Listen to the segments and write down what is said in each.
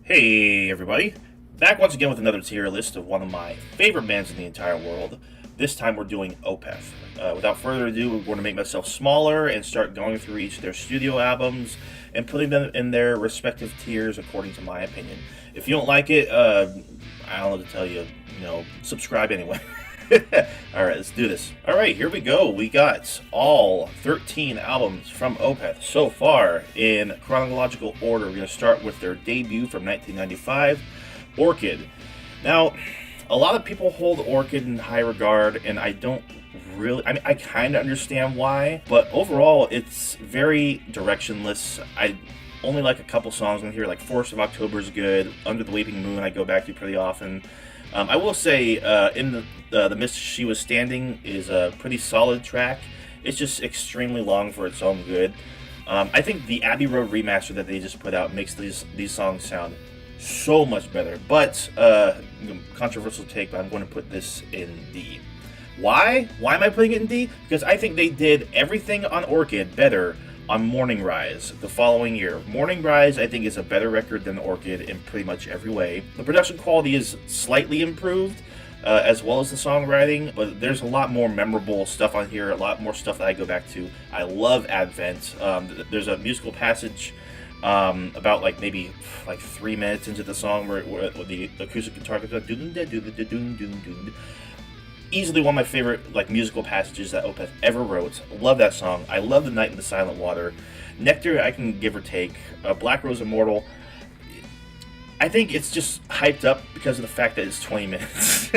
Hey everybody, back once again with another tier list of one of my favorite bands in the entire world. This time we're doing Opeth. Without further ado, we're going to make myself smaller and start going through each of their studio albums and putting them in their respective tiers according to my opinion. If you don't like it, I don't know what to tell you, subscribe anyway. Alright, let's do this. Alright, here we go. We got all 13 albums from Opeth so far in chronological order. We're going to start with their debut from 1995, Orchid. Now, a lot of people hold Orchid in high regard, and I don't really. I mean, I kind of understand why, but overall, it's very directionless. I only like a couple songs on here, like Forest of October is good, Under the Weeping Moon I go back to pretty often. I will say, in the Mist She Was Standing is a pretty solid track. It's just extremely long for its own good. I think the Abbey Road remaster that they just put out makes these songs sound so much better. But controversial take, but I'm going to put this in D. Why? Why am I putting it in D? Because I think they did everything on Orchid better on Morning Rise the following year. Morning Rise, I think, is a better record than Orchid in pretty much every way. The production quality is slightly improved, as well as the songwriting, but there's a lot more memorable stuff on here, a lot more stuff that I go back to. I love Advent. There's a musical passage about maybe 3 minutes into the song where the acoustic guitar goes easily one of my favorite musical passages that Opeth ever wrote. Love that song. I love The Night in the Silent Water. Nectar, I can give or take. Black Rose Immortal, I think it's just hyped up because of the fact that it's 20 minutes.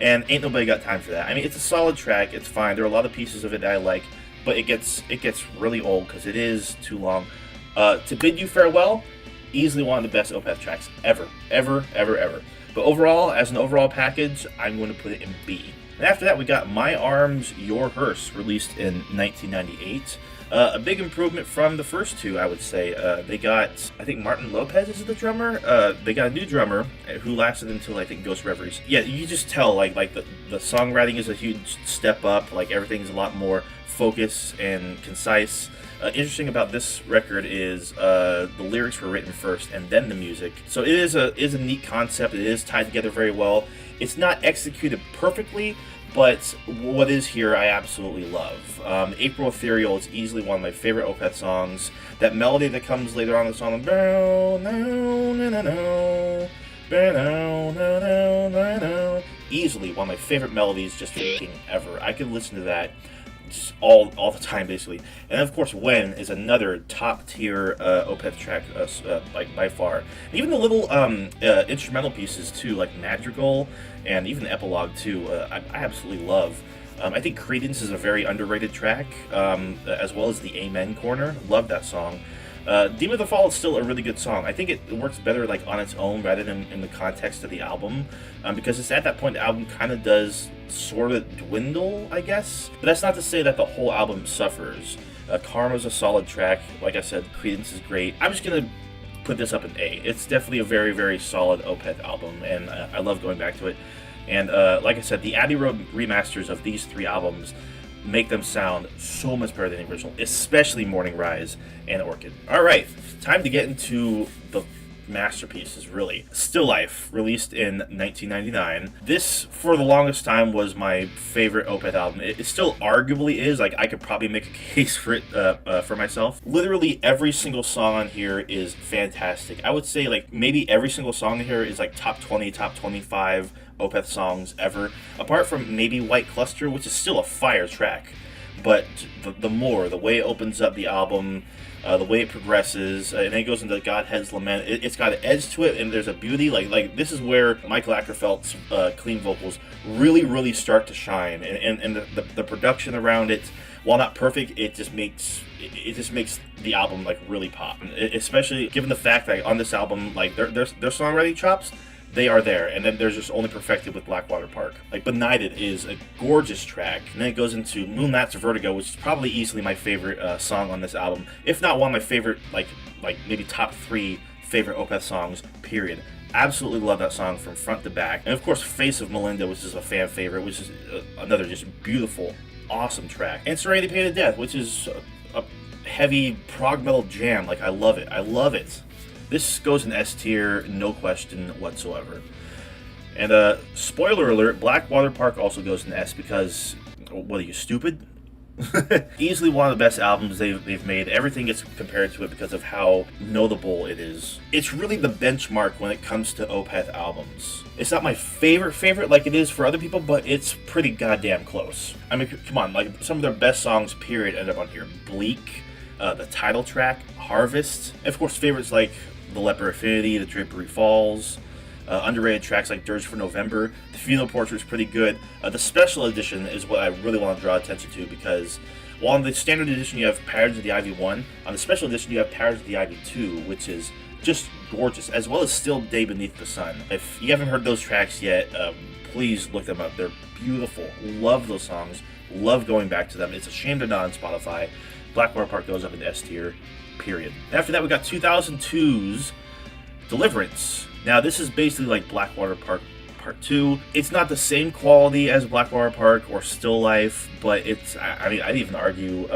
And ain't nobody got time for that. I mean, it's a solid track. It's fine. There are a lot of pieces of it that I like, but it gets really old because it is too long. To Bid You Farewell, easily one of the best Opeth tracks ever. But overall, as an overall package, I'm going to put it in B. And after that, we got My Arms, Your Hearse, released in 1998. A big improvement from the first two, I would say. They got, I think Martin Lopez is the drummer. They got a new drummer who lasted until, I think, Ghost Reveries. Yeah, you just tell, the songwriting is a huge step up. Everything's a lot more focused and concise. Interesting about this record is the lyrics were written first and then the music. So it is a neat concept. It is tied together very well. It's not executed perfectly, but what is here I absolutely love. April Ethereal is easily one of my favorite Opeth songs. That melody that comes later on in the song, easily one of my favorite melodies just freaking ever. I could listen to that just all the time, basically. And of course, When is another top tier Opeth track, by far. And even the little instrumental pieces too, like Madrigal and even the epilogue too, I absolutely love. I think Credence is a very underrated track, as well as the Amen Corner. Love that song. Demon of the Fall is still a really good song. I think it works better on its own rather than in the context of the album, because it's at that point the album kind of does sort of dwindle, I guess. But that's not to say that the whole album suffers. Karma's a solid track. Like I said, Credence is great. I'm just gonna put this up in A. It's definitely a very, very solid Opeth album, and I love going back to it. And like I said, the Abbey Road remasters of these three albums make them sound so much better than the original, especially Morning Rise and Orchid. Alright, time to get into the masterpieces, really. Still Life, released in 1999. This, for the longest time, was my favorite Opeth album. It still arguably is. I could probably make a case for it for myself. Literally every single song on here is fantastic. I would say maybe every single song on here is top 20, top 25 Opeth songs ever, apart from maybe White Cluster, which is still a fire track. But the way it opens up the album, the way it progresses, and then it goes into Godhead's Lament, it's got an edge to it, and there's a beauty. This is where Michael Ackerfeld's clean vocals really start to shine, and the production around it, while not perfect, it just makes the album really pop. Especially given the fact that on this album, their songwriting chops, they are there, and then they're just only perfected with Blackwater Park. Benighted is a gorgeous track, and then it goes into Moonlat's Vertigo, which is probably easily my favorite song on this album, if not one of my favorite, maybe top 3 favorite Opeth songs, period. Absolutely love that song from front to back. And of course, Face of Melinda, which is a fan favorite, which is another just beautiful, awesome track. And Serenity Painted Death, which is a heavy prog metal jam. I love it. This goes in S tier, no question whatsoever. And spoiler alert, Blackwater Park also goes in S because, what are you, stupid? Easily one of the best albums they've made. Everything gets compared to it because of how notable it is. It's really the benchmark when it comes to Opeth albums. It's not my favorite like it is for other people, but it's pretty goddamn close. I mean, come on, like some of their best songs, period, end up on here. Bleak, the title track, Harvest, and of course favorites like The Leper Affinity, The Drapery Falls. Underrated tracks like Dirge for November. The Funeral Portrait is pretty good. The special edition is what I really want to draw attention to because while on the standard edition you have Patterns of the Ivy 1, on the special edition you have Patterns of the Ivy 2, which is just gorgeous, as well as Still Day Beneath the Sun. If you haven't heard those tracks yet, please look them up. They're beautiful. Love those songs. Love going back to them. It's a shame they're not on Spotify. Blackwater Park goes up in S tier, period. After that we got 2002's Deliverance. Now, this is basically like Blackwater Park Part 2. It's not the same quality as Blackwater Park or Still Life, but it's, I mean, I'd even argue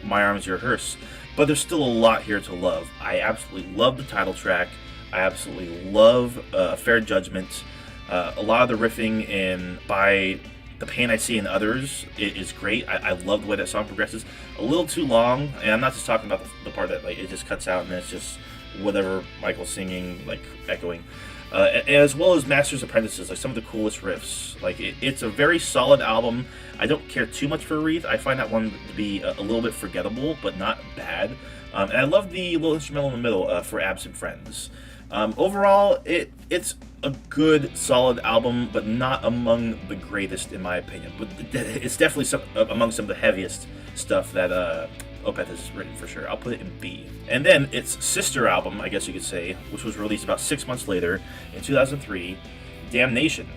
My Arms, Your Hearse. But there's still a lot here to love. I absolutely love the title track. I absolutely love Fair Judgment. A lot of the riffing in By the Pain I See in Others is great. I love the way that song progresses. A little too long, and I'm not just talking about the part that like it just cuts out and it's just whatever Michael's singing, like echoing, as well as Master's Apprentices, like some of the coolest riffs. Like it's a very solid album. I don't care too much for Wreath. I find that one to be a little bit forgettable, but not bad. And I love the little instrumental in the middle for Absent Friends. Overall, it's a good, solid album, but not among the greatest in my opinion. But it's definitely among some of the heaviest stuff that Opeth has written for sure. I'll put it in B. And then its sister album, I guess you could say, which was released about 6 months later in 2003, Damnation,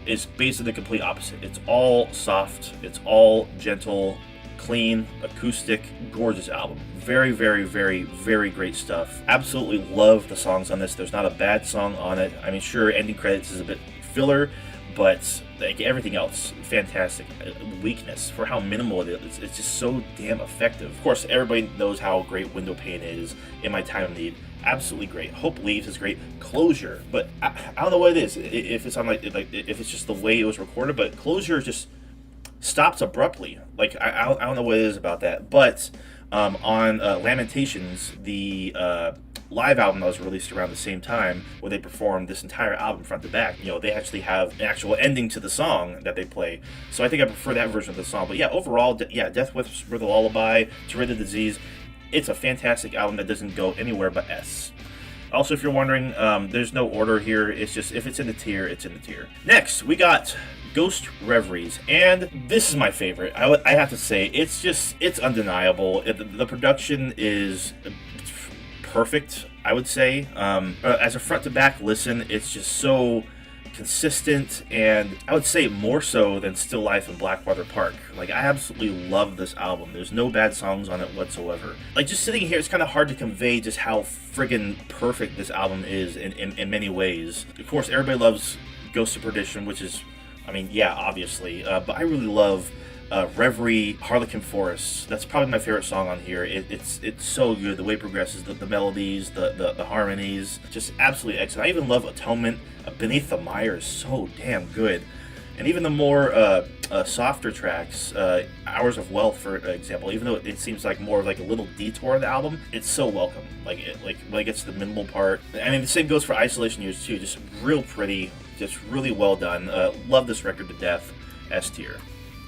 is basically the complete opposite. It's all soft, it's all gentle, clean, acoustic, gorgeous album. Very, very, very, very great stuff. Absolutely love the songs on this. There's not a bad song on it. I mean, sure, ending credits is a bit filler, but like everything else, fantastic. Weakness for how minimal it is. It's just so damn effective. Of course, everybody knows how great Window Pane is. In My Time of Need, absolutely great. Hope Leaves is great. Closure, but I don't know what it is. If it's on like if it's just the way it was recorded, but Closure just stops abruptly. Like I don't know what it is about that. But on Lamentations, the live album that was released around the same time, where they performed this entire album front to back, you know, they actually have an actual ending to the song that they play. So I think I prefer that version of the song. But yeah, overall, Death with a Lullaby, To Rid the Disease, it's a fantastic album that doesn't go anywhere but S. Also, if you're wondering, there's no order here. It's just, if it's in the tier, it's in the tier. Next, we got Ghost Reveries, and this is my favorite. I have to say, it's undeniable. The production is perfect, I would say. As a front to back listen, it's just so consistent, and I would say more so than Still Life and Blackwater Park. Like, I absolutely love this album. There's no bad songs on it whatsoever. Like, just sitting here, it's kind of hard to convey just how friggin' perfect this album is in many ways. Of course, everybody loves Ghost of Perdition, which is, I mean, yeah, obviously, but I really love Reverie, Harlequin Forest. That's probably my favorite song on here. It's so good. The way it progresses, the melodies, the harmonies, just absolutely excellent. I even love Atonement. Beneath the Mire is so damn good. And even the more softer tracks, Hours of Wealth, for example, even though it seems like more of like a little detour of the album, it's so welcome. Like when it gets to the minimal part. I mean, the same goes for Isolation Years too. Just real pretty, just really well done. Love this record to death. S tier.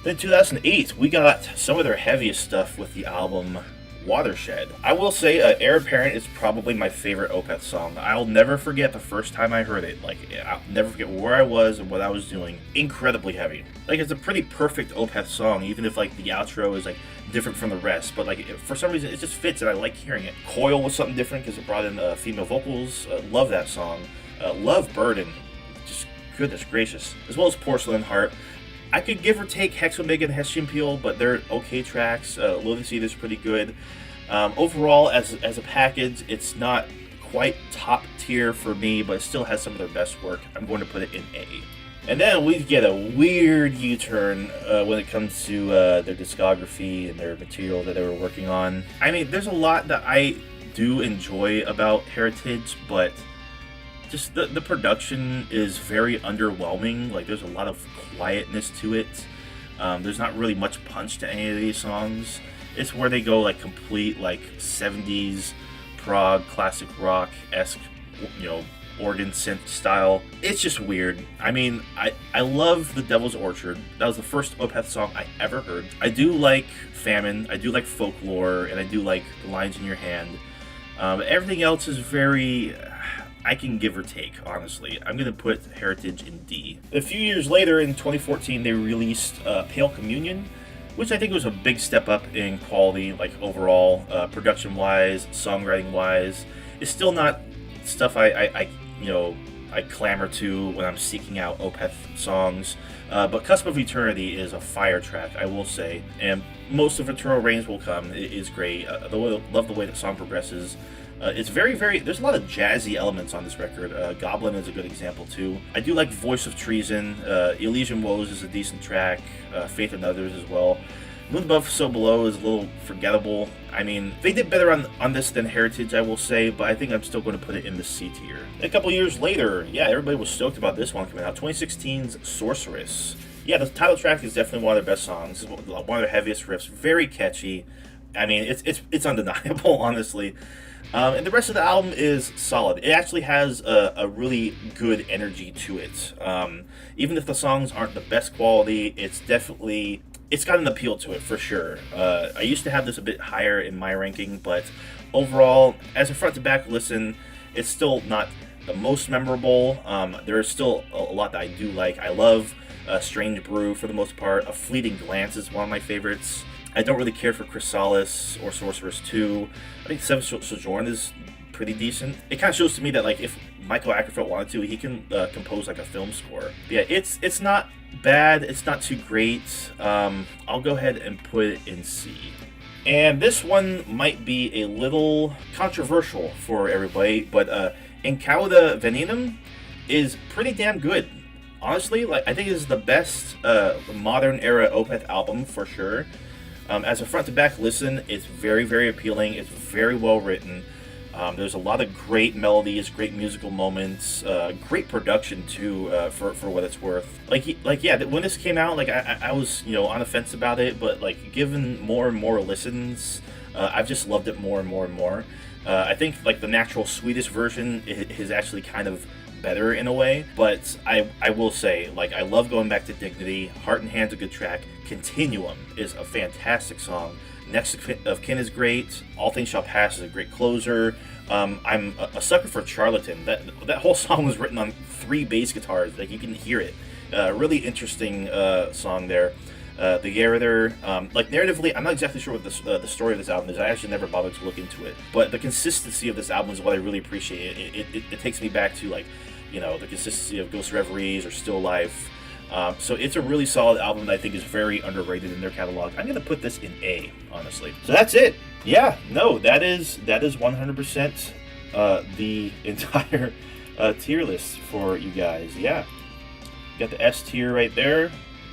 Then 2008, we got some of their heaviest stuff with the album Watershed. I will say Heir Apparent is probably my favorite Opeth song. I'll never forget the first time I heard it. Like, I'll never forget where I was and what I was doing. Incredibly heavy. Like, it's a pretty perfect Opeth song, even if like the outro is like different from the rest. But like, for some reason, it just fits and I like hearing it. Coil was something different because it brought in female vocals. Love that song. Love Burden. Just goodness gracious. As well as Porcelain Heart. I could give or take Hex Omega and Hessian Peel, but they're okay tracks. Loathing Seed is pretty good. Overall, as a package, it's not quite top tier for me, but it still has some of their best work. I'm going to put it in A. And then we get a weird U-turn when it comes to their discography and their material that they were working on. I mean, there's a lot that I do enjoy about Heritage, but just the production is very underwhelming. Like, there's a lot of quietness to it. There's not really much punch to any of these songs. It's where they go like complete like 70s prog classic rock-esque, you know, organ synth style. It's just weird. I mean, I love The Devil's Orchard. That was the first Opeth song I ever heard. I do like Famine, I do like Folklore, and I do like The Lines in Your Hand. Everything else is very... I can give or take, honestly. I'm going to put Heritage in D. A few years later, in 2014, they released Pale Communion, which I think was a big step up in quality, like overall, production-wise, songwriting-wise. It's still not stuff I clamor to when I'm seeking out Opeth songs. But Cusp of Eternity is a fire track, I will say. And most of Eternal Rains Will Come is great. I love the way the song progresses. It's very, very... There's a lot of jazzy elements on this record. Goblin is a good example, too. I do like Voice of Treason. Elysian Woes is a decent track. Faith in Others as well. Moon Above, So Below is a little forgettable. I mean, they did better on this than Heritage, I will say, but I think I'm still going to put it in the C tier. A couple years later, yeah, everybody was stoked about this one coming out. 2016's Sorceress. Yeah, the title track is definitely one of their best songs. It's one of their heaviest riffs. Very catchy. I mean, it's undeniable, honestly. And the rest of the album is solid. It actually has a really good energy to it. Even if the songs aren't the best quality, it's got an appeal to it, for sure. I used to have this a bit higher in my ranking, but overall, as a front-to-back listen, it's still not the most memorable. There is still a lot that I do like. I love Strange Brew, for the most part. A Fleeting Glance is one of my favorites. I don't really care for Chrysalis or Sorceress 2. I think Seventh Sojourn is pretty decent. It kind of shows to me that, like, if Michael Ackerfeld wanted to, he can compose like a film score. But yeah, it's not bad. It's not too great. I'll go ahead and put it in C. And this one might be a little controversial for everybody, but Incauda Venenum is pretty damn good. Honestly, like, I think it is the best modern era Opeth album for sure. As a front-to-back listen, it's very, very appealing. It's very well written. There's a lot of great melodies, great musical moments, great production too, for what it's worth. Yeah, when this came out, like I was on the fence about it, but like given more and more listens, I've just loved it more and more and more. I think like the natural Swedish version is actually kind of better in a way, but I will say, like, I love going back to Dignity. Heart and Hand's a good track. Continuum is a fantastic song. Next of Kin is great. All Things Shall Pass is a great closer. I'm a sucker for Charlatan. That whole song was written on 3 bass guitars. Like, you can hear it. Really interesting song there. The Gerrither, like, narratively, I'm not exactly sure what the story of this album is. I actually never bothered to look into it. But the consistency of this album is what I really appreciate. It takes me back to, like, the consistency of Ghost Reveries or Still Life. So it's a really solid album that I think is very underrated in their catalog. I'm going to put this in A, honestly. So that's it. Yeah, no, that is 100% the entire tier list for you guys. Yeah. You got the S tier right there,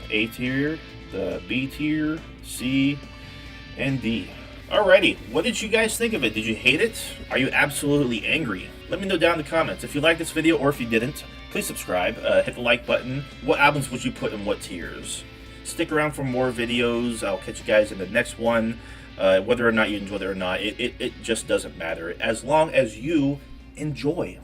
A tier, the B tier, C, and D. Alrighty, what did you guys think of it? Did you hate it? Are you absolutely angry? Let me know down in the comments. If you liked this video or if you didn't, please subscribe, hit the like button. What albums would you put in what tiers? Stick around for more videos. I'll catch you guys in the next one. Whether or not you enjoyed it or not, it just doesn't matter. As long as you enjoy.